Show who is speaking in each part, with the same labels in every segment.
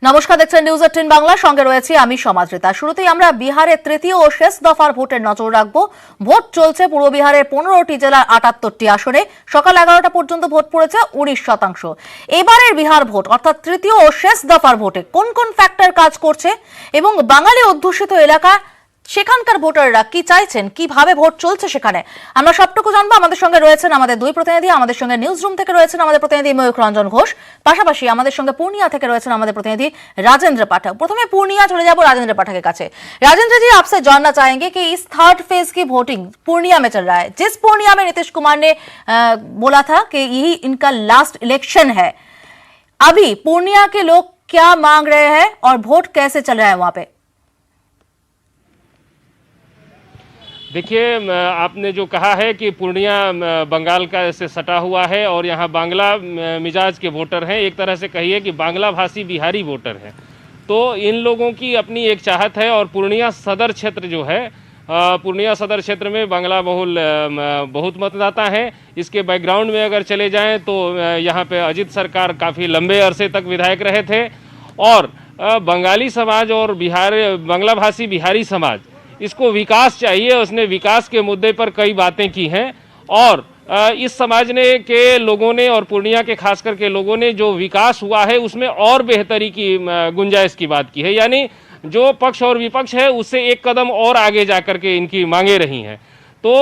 Speaker 1: নমস্কার, দেখছেন নিউজ 18 বাংলা, সঙ্গে রয়েছে আমি সমাদৃতা। শুরুতেই আমরা বিহারের তৃতীয় ও শেষ দফার ভোটের নজর রাখবো। ভোট চলছে পূর্ব বিহারের 15টি জেলার 78টি আসনে। সকাল 11টা পর্যন্ত ভোট পড়েছে 19%। এবারের বিহার ভোট অর্থাৎ তৃতীয় ও শেষ দফার ভোটে কোন কোন ফ্যাক্টর কাজ করছে এবং বাঙালি অধ্যুষিত এলাকা সেখানকার ভোটাররা কি চাইছেন, কিভাবে ভোট চলছে সেখানে আমরা সবটুকু জানবো। আমাদের সঙ্গে রয়েছেন আমাদের দুই প্রতিনিধি। আমাদের সঙ্গে নিউজ রুম থেকে রয়েছেন আমাদের প্রতিনিধি ময়ূখ রঞ্জন ঘোষ, পাশাপাশি আমাদের সঙ্গে पूर्णिया থেকে রয়েছেন আমাদের প্রতিনিধि राजेंद्र पाठक। प्रथमे पूर्णिया चले जाबो राजेंद्र पाठक के काছে। राजेंद्र जी, आपसे जानना चाहेंगे कि इस थर्ड फेज की वोटिंग पूर्णिया में चल रहा है। जिस पूर्णिया में नीतीश कुमार ने बोला था कि यही इनका लास्ट इलेक्शन है, अभी पूर्णिया के लोग क्या मांग रहे हैं और वोट कैसे चल रहा है वहां पे?
Speaker 2: देखिए, आपने जो कहा है कि पूर्णिया बंगाल का से सटा हुआ है और यहाँ बांग्ला मिजाज के वोटर हैं, एक तरह से कहिए कि बांग्ला भाषी बिहारी वोटर हैं। तो इन लोगों की अपनी एक चाहत है और पूर्णिया सदर क्षेत्र जो है, पूर्णिया सदर क्षेत्र में बांग्ला बहुल बहुत मतदाता हैं। इसके बैकग्राउंड में अगर चले जाएं तो यहाँ पे अजित सरकार काफ़ी लंबे अरसे तक विधायक रहे थे और बंगाली समाज और बांग्ला भाषी बिहारी समाज इसको विकास चाहिए। उसने विकास के मुद्दे पर कई बातें की हैं और इस समाज के लोगों ने और पूर्णिया के खास करके लोगों ने जो विकास हुआ है उसमें और बेहतरी की गुंजाइश की बात की है। यानी जो पक्ष और विपक्ष है उससे एक कदम और आगे जाकर के इनकी मांगे रही हैं। तो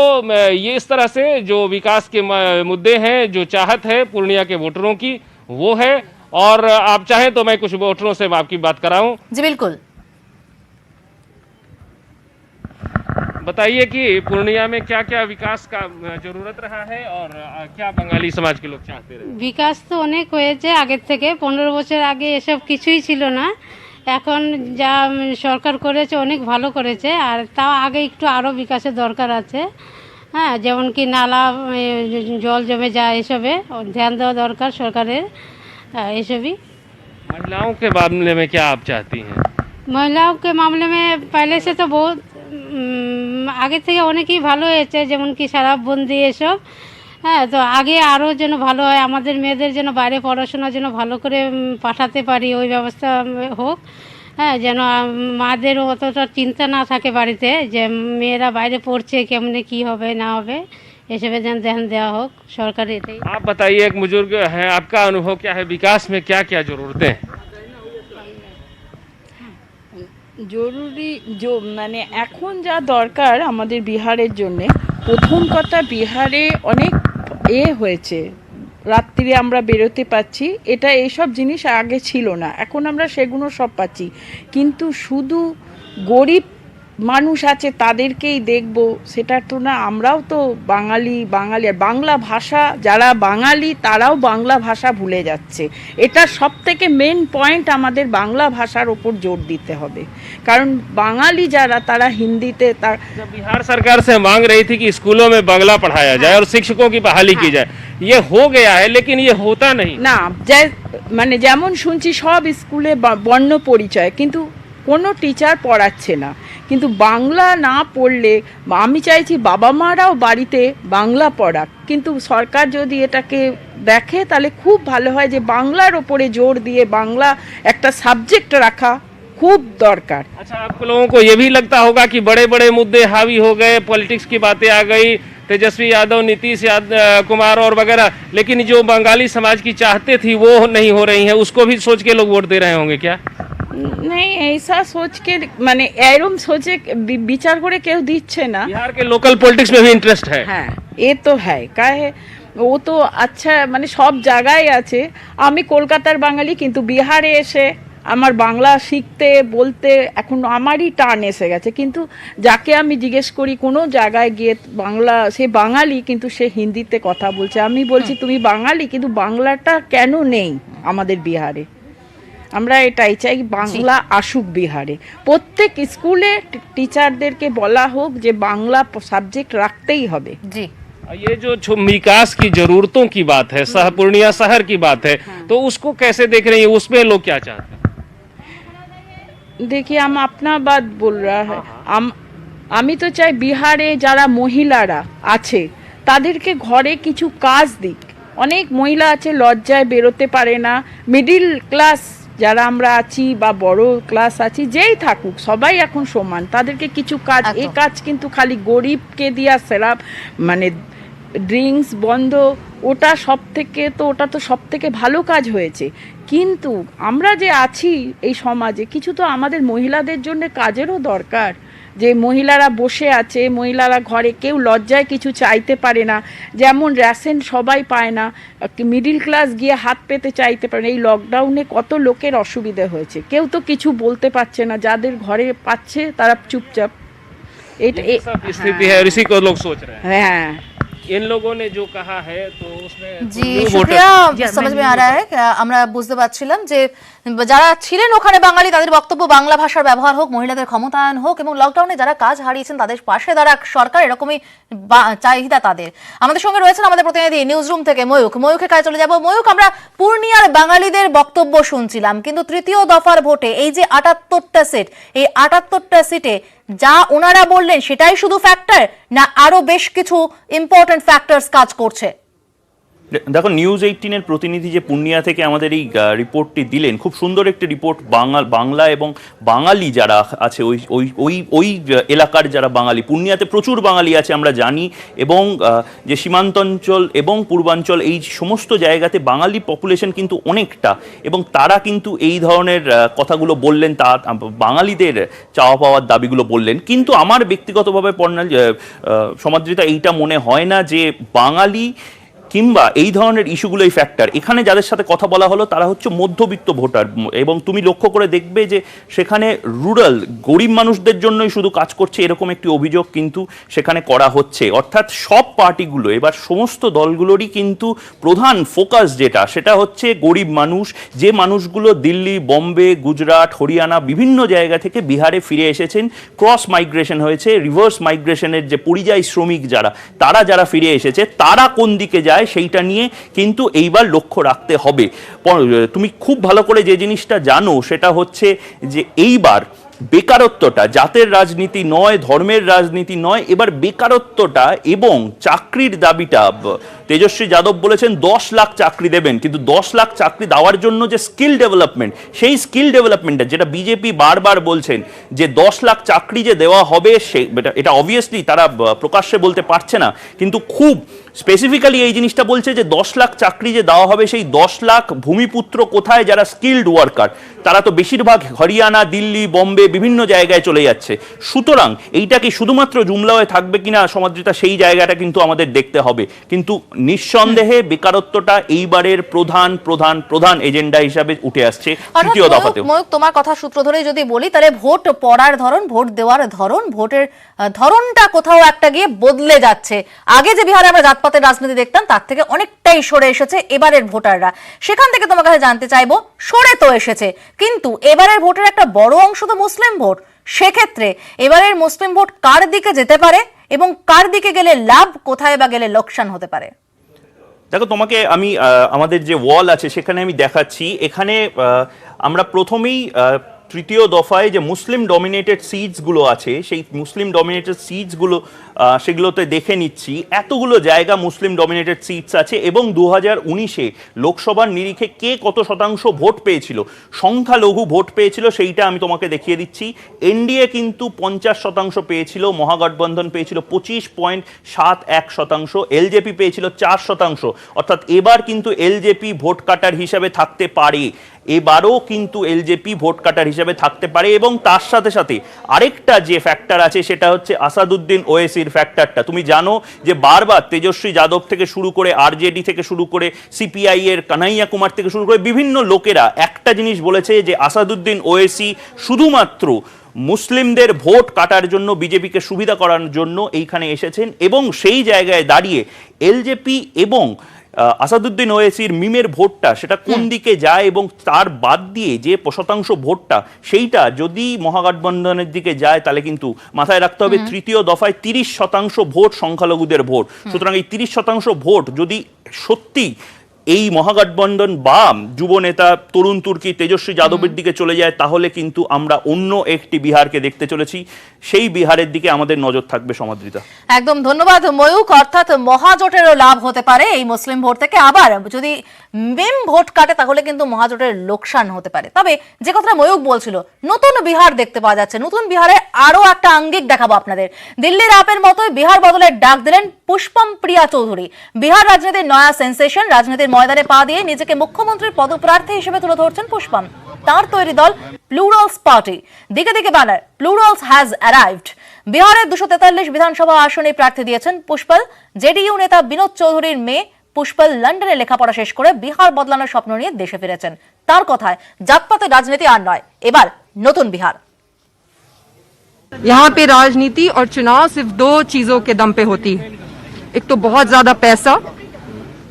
Speaker 2: ये इस तरह से जो विकास के मुद्दे हैं, जो चाहत है पूर्णिया के वोटरों की, वो है। और आप चाहें तो मैं कुछ वोटरों से आपकी बात कराऊं।
Speaker 1: जी बिल्कुल,
Speaker 2: बताइए कि पूर्णिया में क्या क्या विकास का जरूरत रहा है और क्या बंगाली समाज के लोग चाहते रहे?
Speaker 3: বিকাশ তো অনেক হয়েছে আগের থেকে। 15 বছর আগে এসব কিছুই ছিল না। এখন যা সরকার করেছে অনেক ভালো করেছে, আর তাও আগে একটু আরও বিকাশের দরকার আছে। হ্যাঁ, যেমন কি নালা জল জমে যায়, এসবে ধ্যান দেওয়া দরকার সরকারের। এসবই।
Speaker 2: महिलाओं के मामले में क्या आप चाहती हैं?
Speaker 3: महिलाओं के मामले में पहले से तो बहुत আগে থেকে অনেকই ভালো হয়েছে, যেমন কি শরাববন্দি এসব। হ্যাঁ, তো আগে আরও যেন ভালো হয়, আমাদের মেয়েদের যেন বাইরে পড়াশোনার জন্য ভালো করে পাঠাতে পারি, ওই ব্যবস্থা হোক। হ্যাঁ, যেন মাদের অতটা চিন্তা না থাকে বাড়িতে যে মেয়েরা বাইরে পড়ছে, কেমনে কি হবে না হবে, এসবে যেন ধ্যান দেওয়া হোক সরকারের। এটাই।
Speaker 2: आप बताइए, एक बुजुर्ग हैं, आपका अनुभव क्या है? विकास में क्या क्या जरूरतें हैं?
Speaker 4: জরুরি মানে এখন যা দরকার আমাদের বিহারের জন্যে, প্রথম কথা বিহারে অনেক হয়েছে, রাত্রিরে আমরা বেরোতে পাচ্ছি, এটা এইসব জিনিস আগে ছিল না, এখন আমরা সেগুলো সব পাচ্ছি। কিন্তু শুধু গরিব মানুষ আছে তাদেরকেই দেখব সেটা তো না। আমরাও তো বাঙালি আর বাংলা ভাষা, যারা বাঙালি তারাও বাংলা ভাষা ভুলে যাচ্ছে। এটা সব থেকে মেন পয়েন্ট, আমাদের বাংলা ভাষার ওপর জোর দিতে হবে। কারণ বাঙালি যারা, তারা হিন্দিতে
Speaker 2: बिहार सरकार से मांग रही थी कि स्कूलों में बांग्ला पढ़ाया जाए और शिक्षकों की बहाली की जाए। ये हो गया है, लेकिन ये होता नहीं
Speaker 4: না। মানে যেমন শুনছি সব স্কুলে বর্ণ পরিচয়, কিন্তু কোনো টিচার পড়াচ্ছে না। কিন্তু বাংলা না পড়লে, আমি চাইছি বাবা মারাও বাড়িতে বাংলা পড়াক। কিন্তু সরকার যদি এটাকে দেখে তাহলে খুব ভালো হয়, যে বাংলার ওপরে জোর দিয়ে বাংলা একটা সাবজেক্ট রাখা खूब दरकार।
Speaker 2: अच्छा, आप लोगों को ये भी लगता होगा कि बड़े बड़े मुद्दे हावी हो गए, पॉलिटिक्स की बातें आ गई, तेजस्वी यादव, नीतीश कुमार और वगैरह, लेकिन जो बंगाली समाज की चाहते थी वो नहीं हो रही हैं, उसको भी सोच के लोग वोट दे रहे होंगे क्या?
Speaker 4: नहीं, ऐसा सोच के মানে এরকম সোচে বিচার করে কেউ দিচ্ছে না।
Speaker 2: बिहार के लोकल पॉलिटिक्स में भी इंटरेस्ट है।
Speaker 4: হ্যাঁ, এ তো হ্যাঁ, কাহে ও তো আচ্ছা, মানে সব জায়গায় আছে। আমি কলকাতার বাঙালি, কিন্তু বিহারে এসে আমার বাংলা শিখতে বলতে এখন আমারই টান এসে গেছে। কিন্তু যাকে আমি জিজ্ঞেস করি কোনো জায়গায় গিয়ে, বাংলা, সে বাঙালি কিন্তু সে হিন্দিতে কথা বলছে। আমি বলছি তুমি বাঙালি, কিন্তু বাংলাটা কেন নেই আমাদের বিহারে? আমরা এটাই চাই, বাংলা আসুক বিহারে। প্রত্যেক স্কুলে টিচারদেরকে বলা হোক যে বাংলা সাবজেক্ট রাখতেই হবে।
Speaker 1: জি।
Speaker 2: ये जो विकास की जरूरतों की बात है, पूर्णिया शहर की बात है, तो उसको कैसे देख रही है? उसमें लोग क्या चाहते हैं?
Speaker 4: देखिए, हम अपना बात बोल रहा है। আমি তো চাই বিহারে যারা মহিলারা আছে তাদেরকে ঘরে কিছু কাজ দিক। অনেক মহিলা আছে লজ্জায় বেরোতে পারে না, মিডিল ক্লাস যারা আমরা আছি বা বড় ক্লাস আছি, যেই থাকুক সবাই এখন সমান। তাদেরকে কিছু কাজ,
Speaker 1: একদম।
Speaker 4: এই কাজ কিন্তু খালি গরিবকে দিয়া সেরা, মানে ড্রিঙ্কস বন্ধ, ওটা তো সব থেকে ভালো কাজ হয়েছে। কিন্তু আমরা যে আছি এই সমাজে, কিছু তো আমাদের মহিলাদের জন্য কাজেরও দরকার। যে মহিলারা বসে আছে, মহিলারা ঘরে, কেউ লজ্জায় কিছু চাইতে পারে না, যেমন রেশন সবাই পায় না, মিডিল ক্লাস গিয়ে হাত পেতে চাইতে পারে না। এই লকডাউনে কত লোকের অসুবিধা হয়েছে, কেউ তো কিছু বলতে পারছে না, যাদের ঘরে পাচ্ছে তারা চুপচাপ। এটা
Speaker 2: ये सब स्थिति है और इसी को लोग सोच रहे हैं।
Speaker 4: হ্যাঁ,
Speaker 2: इन लोगों ने जो कहा है तो उसमें
Speaker 1: জি
Speaker 2: new
Speaker 1: শুক্রিয়া,
Speaker 2: voters-
Speaker 1: समझ में आ रहा है। আমরা বুঝতে পারছিলাম যে যারা ছিলেন ওখানে বাঙালি, তাদের বক্তব্য বাংলা ভাষার ব্যবহার হোক, মহিলাদের ক্ষমতায়ন হোক, এবং লকডাউনে যারা কাজ হারিয়েছেন তাদের পাশে দাঁড়া সরকার, এরকমই চাহিদা তাদের। আমাদের সঙ্গে রয়েছেন আমাদের প্রতিনিধি নিউজ রুম থেকে ময়ূখের কাছে চলে যাব। ময়ূখ, আমরা পূর্ণিয়ার বাঙালিদের বক্তব্য শুনছিলাম, কিন্তু তৃতীয় দফার ভোটে এই যে 78টা সিট, এই 78টা সিটে যা ওনারা বললেন সেটাই শুধু ফ্যাক্টর, না আরো বেশ কিছু ইম্পর্টেন্ট ফ্যাক্টরস কাজ করছে?
Speaker 5: দেখো, নিউজ 18-এর প্রতিনিধি যে পূর্ণিয়া থেকে আমাদের এই রিপোর্টটি দিলেন, খুব সুন্দর একটি রিপোর্ট। বাংলা এবং বাঙালি যারা আছে ওই ওই ওই ওই এলাকার যারা বাঙালি, পূর্ণিয়াতে প্রচুর বাঙালি আছে আমরা জানি, এবং যে সীমান্তাঞ্চল এবং পূর্বাঞ্চল এই সমস্ত জায়গাতে বাঙালি পপুলেশন কিন্তু অনেকটা, এবং তারা কিন্তু এই ধরনের কথাগুলো বললেন, তা বাঙালিদের চাওয়া পাওয়ার দাবিগুলো বললেন। কিন্তু আমার ব্যক্তিগতভাবে সমাদৃতা এইটা মনে হয় না যে বাঙালি কিংবা এই ধরনের ইস্যুগুলোই ফ্যাক্টর। এখানে যাদের সাথে কথা বলা হলো তারা হচ্ছে মধ্যবিত্ত ভোটার, এবং তুমি লক্ষ্য করে দেখবে যে সেখানে রুরাল গরিব মানুষদের জন্যই শুধু কাজ করছে, এরকম একটি অভিযোগ কিন্তু সেখানে করা হচ্ছে। অর্থাৎ সব পার্টিগুলো, এবার সমস্ত দলগুলোরই কিন্তু প্রধান ফোকাস সেটা হচ্ছে গরিব মানুষ, যে মানুষগুলো দিল্লি, বম্বে, গুজরাট, হরিয়ানা বিভিন্ন জায়গা থেকে বিহারে ফিরে এসেছেন, ক্রস মাইগ্রেশন হয়েছে, রিভার্স মাইগ্রেশনের যে পরিযায়ী শ্রমিক যারা ফিরে এসেছে, তারা কোন দিকে যায় সেইটা নিয়ে কিন্তু এইবার লক্ষ্য রাখতে হবে। তুমি খুব ভালো করে যে জিনিসটা জানো সেটা হচ্ছে যে এইবার বেকারত্বটা জাতের রাজনীতি নয়, ধর্মের রাজনীতি নয়, এবার বেকারত্বটা এবং চাকরির দাবিটা, তেজস্বী যাদব বলেছেন 10 লাখ চাকরি দেবেন, কিন্তু 10 লাখ চাকরি দেওয়ার জন্য যে স্কিল ডেভেলপমেন্ট, সেই স্কিল ডেভেলপমেন্টটা যেটা বিজেপি বারবার বলছেন যে 10 লাখ চাকরি যে দেওয়া হবে, এটা অবভিয়াসলি তারা প্রকাশ্যে বলতে পারছে না, কিন্তু খুব স্পেসিফিক্যালি এই জিনিসটা বলছে যে 10 লাখ চাকরি যে দেওয়া হবে, সেই 10 লাখ ভূমিপুত্র কোথায়, যারা স্কিল্ড ওয়ার্কার, তারা তো বেশিরভাগ হরিয়ানা, দিল্লি, বম্বে বিভিন্ন জায়গায় চলে যাচ্ছে। সুতরাং এইটা কি শুধুমাত্র জুমলায় থাকবে কিনা সমাদৃতা, সেই জায়গাটা কিন্তু আমাদের দেখতে হবে। কিন্তু নিঃসন্দেহে বেকারত্বটা এইবারের প্রধান প্রধান প্রধান এজেন্ডা হিসাবে উঠে আসছে তৃতীয় দফাতেও।
Speaker 1: ময়ূখ, তোমার কথা সূত্র ধরেই যদি বলি, তাহলে ভোট পড়ার ধরন, ভোট দেওয়ার ধরন, ভোটের ধরনটা কোথাও একটা গিয়ে বদলে যাচ্ছে। আগে যে বিহারে আমরা জাতপাতের রাজনীতি দেখতাম, তার থেকে অনেকটাই সরে এসেছে এবারের ভোটাররা। সেখান থেকে তোমার কাছে জানতে চাইবো, সরে তো এসেছে, কিন্তু এবারের ভোটের একটা বড় অংশ তো মুসলিম ভোট। সেক্ষেত্রে এবারের মুসলিম ভোট কার দিকে যেতে পারে, এবং কার দিকে গেলে লাভ, কোথায় বা গেলে লোকসান হতে পারে?
Speaker 5: দেখো, তোমাকে আমি আমাদের যে ওয়াল আছে সেখানে আমি দেখাচ্ছি। এখানে আমরা প্রথমেই তৃতীয় দফায় যে মুসলিম ডমিনেটেড সিটসগুলো আছে, সেই মুসলিম ডমিনেটেড সিটসগুলো সেগুলোতে দেখে নিচ্ছি। এতগুলো জায়গা মুসলিম ডমিনেটেড সিটস আছে, এবং 2019-এ লোকসভার নিরিখে কে কত শতাংশ ভোট পেয়েছিল, সংখ্যালঘু ভোট পেয়েছিল, সেইটা আমি তোমাকে দেখিয়ে দিচ্ছি। এনডিএ কিন্তু 50% পেয়েছিল, মহাগঠবন্ধন পেয়েছিল 25.71%, এলজেপি পেয়েছিল 4%। অর্থাৎ এবার কিন্তু এলজেপি ভোট কাটার হিসাবে থাকতে পারে, এবারও কিন্তু এলজেপি ভোট কাটার হিসাবে থাকতে পারে। এবং তার সাথে সাথে আরেকটা যে ফ্যাক্টর আছে সেটা হচ্ছে আসাদুদ্দিন ওয়েসির ফ্যাক্টরটা। তুমি জানো যে বারবার তেজস্বী যাদব থেকে শুরু করে, আরজেডি থেকে শুরু করে, সিপিআই এর কানাইয়া কুমার থেকে শুরু করে বিভিন্ন লোকেরা একটা জিনিস বলেছে যে আসাদুদ্দিন ওয়েসি শুধুমাত্র মুসলিমদের ভোট কাটার জন্য, বিজেপিকে সুবিধা করার জন্য এইখানে এসেছেন, এবং সেই জায়গায় দাঁড়িয়ে এলজেপি এবং আসাদুদ্দিন ওয়েসির মিমের ভোটটা সেটা কোন দিকে যায়, এবং তার বাদ দিয়ে যে শতাংশ ভোটটা সেইটা যদি মহাগঠবন্ধনের দিকে যায়, তাহলে কিন্তু মাথায় রাখতে হবে তৃতীয় দফায় 30% ভোট সংখ্যালঘুদের ভোট। সুতরাং এই 30% ভোট যদি সত্যি এই মহাগঠবন্ধন বাম যুব নেতা তরুণ তুর্কি তেজস্বী যাদবের দিকে চলে যায়, তাহলে কিন্তু আমরা অন্য একটি বিহারকে দেখতে চলেছি। সেই বিহারের দিকে আমাদের নজর থাকবে সমাদৃতা।
Speaker 1: একদম ধন্যবাদ ময়ূক। অর্থাৎ মহাজোটেরও লাভ হতে পারে এই মুসলিম ভোট থেকে, আবার যদি মেম ভোট কাটে তাহলে কিন্তু মহাজোটের লোকসান হতে পারে। তবে যে কথাটা ময়ূক বলছিল, নতুন বিহার দেখতে পাওয়া যাচ্ছে। নতুন বিহারে আরো একটা আঙ্গিক দেখাবো আপনাদের। দিল্লির আপের মতোই বিহার বদলের ডাক দিলেন পুষ্পম প্রিয়া চৌধুরী। বিহার রাজনীতির নয়া সেন্সেশন, রাজনীতির ময়দানে পা দিয়ে নিজেকে মুখ্যমন্ত্রীর পদপ্রার্থী হিসেবে তুলে ধরছেন পুষ্পম। তার তৈরি দল প্লুরালস পার্টি, দিকে দিকে ব্যানার প্লুরালস হ্যাজ অ্যারাইভড। বিহারের 243 বিধানসভা আসনে প্রার্থী দিয়েছেন পুষ্পল। জেডিইউ নেতা বিনোদ চৌধুরীর মেয়ে পুষ্পল লন্ডনে লেখাপড়া শেষ করে বিহার বদলানোর স্বপ্ন নিয়ে দেশে ফিরেছেন। তার কথায় জাতপাতের রাজনীতি আর নয়, এবার নতুন বিহার।
Speaker 6: यहाँ पे राजनीति और चुनाव सिर्फ दो चीजों के दम पे होती है। एक तो बहुत ज्यादा पैसा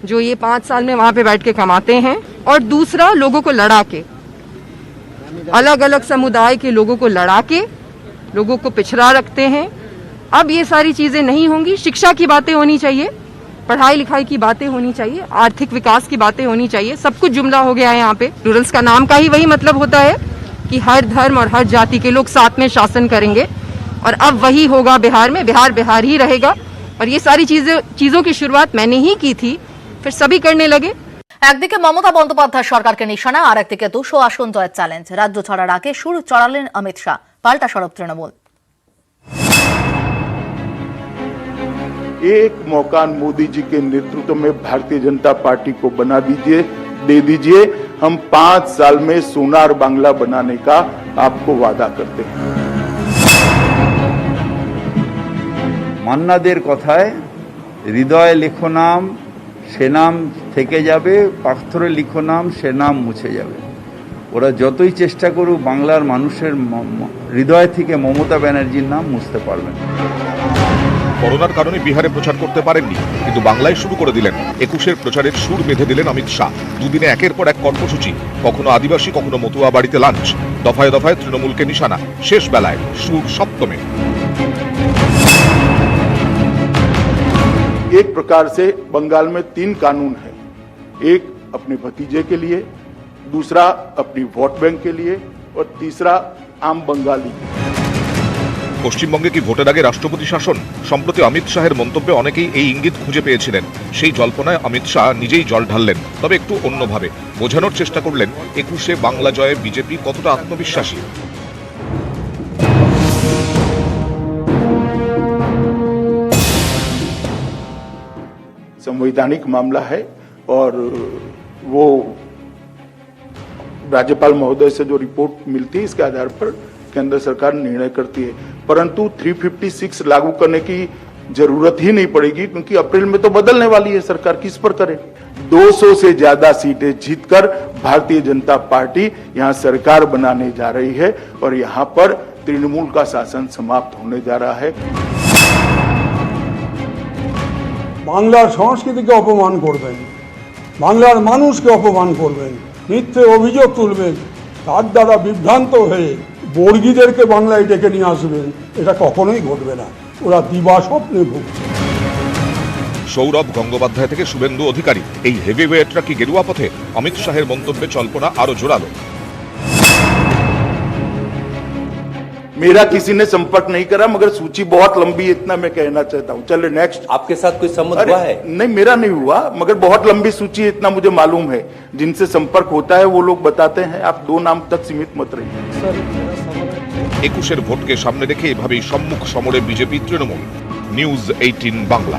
Speaker 6: जो ये 5 साल में वहां पे बैठ के कमाते हैं, और दूसरा लोगों को लड़ा के, अलग अलग समुदाय के लोगों को लड़ा के लोगों को पिछड़ा रखते हैं। अब ये सारी चीजें नहीं होंगी। शिक्षा की बातें होनी चाहिए, पढ़ाई लिखाई की बातें होनी चाहिए, आर्थिक विकास की बातें होनी चाहिए। सब कुछ जुमला हो गया है यहाँ पे। प्लूरल्स का नाम का ही वही मतलब होता है कि हर धर्म और हर जाति के लोग साथ में शासन करेंगे, और अब वही होगा बिहार में। बिहार बिहार ही रहेगा, और ये सारी चीजों की शुरुआत मैंने ही की थी, फिर सभी करने लगे।
Speaker 1: একদিকে মমতা বন্দ্যোপাধ্যায় সরকারকে নিশানা, আর একদিকে 200 আসন জয়ের চ্যালেঞ্জ। রাজ্য ছাড়ার আগে সুর চড়ালেন অমিত শাহ। পাল্টা সরব তৃণমূল।
Speaker 7: एक मौका मोदी जी के नेतृत्व में भारतीय जनता पार्टी को दे दीजिए। हम 5 साल में सोनार बांग्ला बनाने का आपको वादा करते हैं।
Speaker 8: মান্নাদের কথায় হৃদয়ে লিখো নাম সে নাম থেকে যাবে, পাথরে লিখো নাম সে নাম মুছে যাবে। ওরা যতই চেষ্টা করুক বাংলার মানুষের হৃদয় থেকে মমতা ব্যানার্জির নাম মুছতে পারবেন না।
Speaker 9: করোনার কারণে বিহারে প্রচার করতে পারেননি, কিন্তু বাংলায় শুরু করে দিলেন। 21-এর প্রচারের সুর বেঁধে দিলেন অমিত শাহ। দুদিনে একের পর এক কর্মসূচি, কখনো আদিবাসী কখনো মতুয়া বাড়িতে লাঞ্চ, দফায় দফায় তৃণমূলকে নিশানা, শেষ বেলায় সুর সপ্তমে।
Speaker 7: एक प्रकार से बंगाल में 3 कानून है। एक अपने भतीजे के लिए, दूसरा अपनी वोट बैंक के लिए, और तीसरा आम बंगाली।
Speaker 9: পশ্চিমবঙ্গে কি ভোটের আগে রাষ্ট্রপতি শাসন? সম্প্রতি অমিত শাহের মন্তব্যে অনেকেই এই ইঙ্গিত খুঁজে পেয়েছিলেন। সেই জল্পনায় অমিত শাহ নিজেই জল ঢাললেন, তবে একটু অন্যভাবে বোঝানোর চেষ্টা করলেন 21-এ বাংলা জয়ে বিজেপি কতটা আত্মবিশ্বাসী।
Speaker 7: संवैधानिक मामला है, और वो राज्यपाल महोदय से जो रिपोर्ट मिलती है इसके आधार पर केंद्र सरकार निर्णय करती है। परंतु 356 लागू करने की जरूरत ही नहीं पड़ेगी, क्योंकि अप्रैल में तो बदलने वाली है सरकार, किस पर करे। 200 से ज्यादा सीटें जीतकर भारतीय जनता पार्टी यहां सरकार बनाने जा रही है, और यहां पर तृणमूल का शासन समाप्त होने जा रहा है।
Speaker 10: বাংলার সংস্কৃতিকে অপমান করবেন, বাংলার মানুষকে অপমান করবেন, মিথ্যে অভিযোগ তুলবেন, তার দ্বারা বিভ্রান্ত হয়ে বর্গীদেরকে বাংলায় ডেকে নিয়ে আসবেন, এটা কখনোই ঘটবে না। ওরা দিবা স্বপ্নে ভুগছে।
Speaker 9: সৌরভ গঙ্গোপাধ্যায় থেকে শুভেন্দু অধিকারী, এই হেভিওয়েটরা কি গেরুয়া পথে? অমিত শাহের মন্তব্যে জল্পনা আরো জোরালো।
Speaker 7: मेरा किसी ने संपर्क नहीं करा, मगर सूची बहुत लंबी है, इतना मैं कहना चाहता हूँ। चले नेक्स्ट।
Speaker 11: आपके साथ कोई संबंध हुआ है?
Speaker 7: नहीं, मेरा नहीं हुआ, मगर बहुत लंबी सूची है, इतना मुझे मालूम है। जिनसे संपर्क होता है वो लोग बताते हैं। आप 2 नाम तक सीमित मत रहिए।
Speaker 9: 21-এর ভোটকে সামনে রেখে এভাবেই সম্মুখ সমরে বিজেপি তৃণমূল। নিউজ 18 বাংলা।